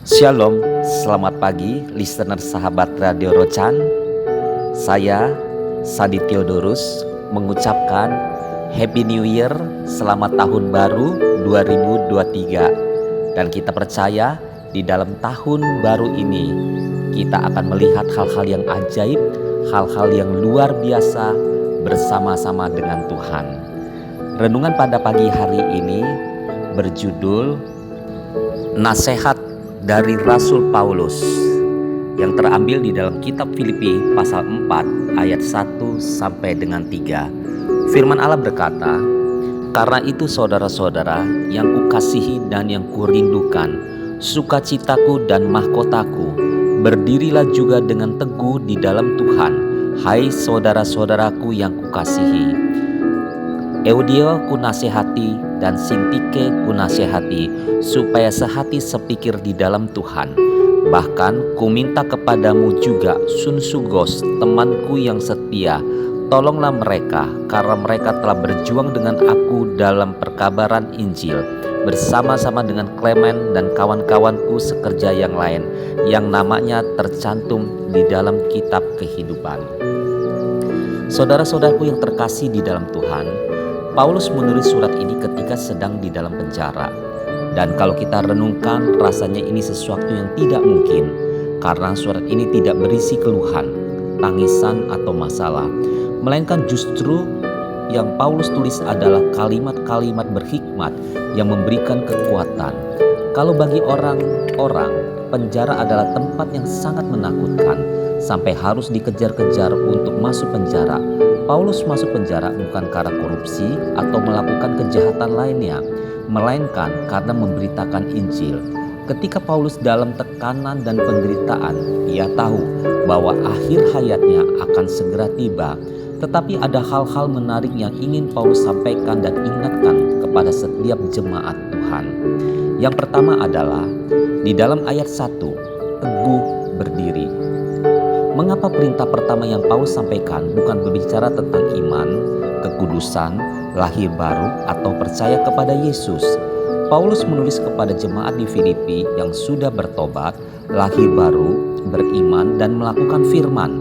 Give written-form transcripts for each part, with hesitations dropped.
Shalom, selamat pagi listener sahabat Radio Rocan. Saya Sadi Theodorus mengucapkan Happy New Year, selamat tahun baru 2023. Dan kita percaya di dalam tahun baru ini kita akan melihat hal-hal yang ajaib, hal-hal yang luar biasa bersama-sama dengan Tuhan. Renungan pada pagi hari ini berjudul Nasihat dari Rasul Paulus yang terambil di dalam kitab Filipi pasal 4 ayat 1 sampai dengan 3. Firman Allah berkata, "Karena itu saudara-saudara yang kukasihi dan yang kurindukan, sukacitaku dan mahkotaku, berdirilah juga dengan teguh di dalam Tuhan, hai saudara-saudaraku yang kukasihi. Eudia kunasehati dan Sintike kunasehati, supaya sehati sepikir di dalam Tuhan. Bahkan kuminta kepadamu juga Sunsugos, temanku yang setia, tolonglah mereka, karena mereka telah berjuang dengan aku dalam perkabaran Injil, bersama-sama dengan Klemen dan kawan-kawanku sekerja yang lain, yang namanya tercantum di dalam kitab kehidupan." Saudara-saudaraku yang terkasih di dalam Tuhan, Paulus menulis surat ini ketika sedang di dalam penjara. Dan kalau kita renungkan, rasanya ini sesuatu yang tidak mungkin, karena surat ini tidak berisi keluhan, tangisan atau masalah, melainkan justru yang Paulus tulis adalah kalimat-kalimat berhikmat yang memberikan kekuatan. Kalau bagi orang-orang, penjara adalah tempat yang sangat menakutkan, sampai harus dikejar-kejar untuk masuk penjara. Paulus masuk penjara bukan karena korupsi atau melakukan kejahatan lainnya, melainkan karena memberitakan Injil. Ketika Paulus dalam tekanan dan penderitaan, ia tahu bahwa akhir hayatnya akan segera tiba. Tetapi ada hal-hal menarik yang ingin Paulus sampaikan dan ingatkan kepada setiap jemaat Tuhan. Yang pertama adalah di dalam ayat 1, teguh berdiri. Mengapa perintah pertama yang Paulus sampaikan bukan berbicara tentang iman, kekudusan, lahir baru, atau percaya kepada Yesus? Paulus menulis kepada jemaat di Filipi yang sudah bertobat, lahir baru, beriman, dan melakukan firman.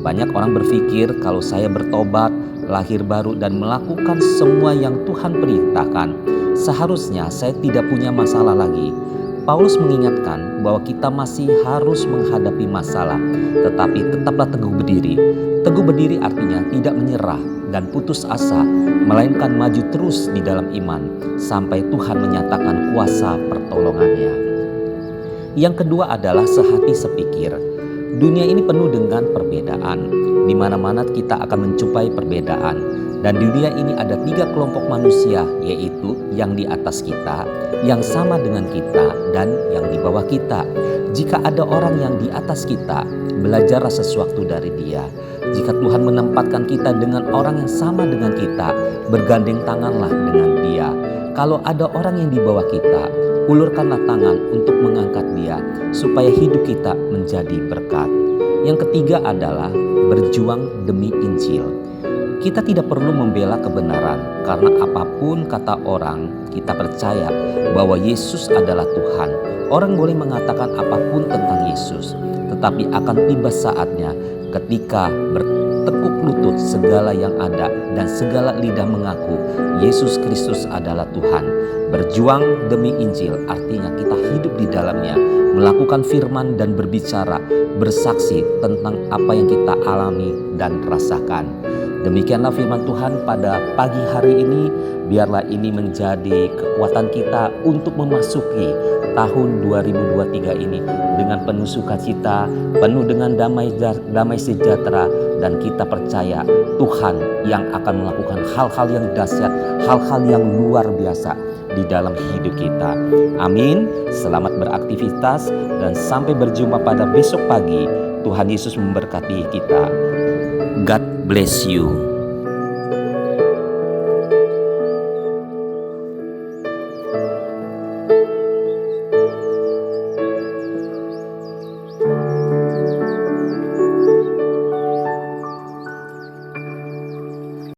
Banyak orang berpikir kalau saya bertobat, lahir baru, dan melakukan semua yang Tuhan perintahkan, seharusnya saya tidak punya masalah lagi. Paulus mengingatkan bahwa kita masih harus menghadapi masalah, tetapi tetaplah teguh berdiri. Teguh berdiri artinya tidak menyerah dan putus asa, melainkan maju terus di dalam iman sampai Tuhan menyatakan kuasa pertolongannya. Yang kedua adalah sehati sepikir. Dunia ini penuh dengan perbedaan. Di mana-mana kita akan menjumpai perbedaan. Dan dunia ini ada 3 kelompok manusia, yaitu yang di atas kita, yang sama dengan kita, dan yang di bawah kita. Jika ada orang yang di atas kita, belajarlah sesuatu dari dia. Jika Tuhan menempatkan kita dengan orang yang sama dengan kita, bergandeng tanganlah dengan dia. Kalau ada orang yang di bawah kita, ulurkanlah tangan untuk mengangkat dia, supaya hidup kita menjadi berkat. Yang ketiga adalah berjuang demi Injil. Kita tidak perlu membela kebenaran, karena apapun kata orang, kita percaya bahwa Yesus adalah Tuhan. Orang boleh mengatakan apapun tentang Yesus, tetapi akan tiba saatnya ketika bertekuk lutut segala yang ada dan segala lidah mengaku Yesus Kristus adalah Tuhan. Berjuang demi Injil artinya kita hidup di dalamnya, melakukan firman dan berbicara, bersaksi tentang apa yang kita alami dan rasakan. Demikianlah firman Tuhan pada pagi hari ini. Biarlah ini menjadi kekuatan kita untuk memasuki tahun 2023 ini dengan penuh sukacita, penuh dengan damai sejahtera, dan kita percaya Tuhan yang akan melakukan hal-hal yang dahsyat, hal-hal yang luar biasa di dalam hidup kita. Amin. Selamat beraktivitas dan sampai berjumpa pada besok pagi. Tuhan Yesus memberkati kita. God bless you.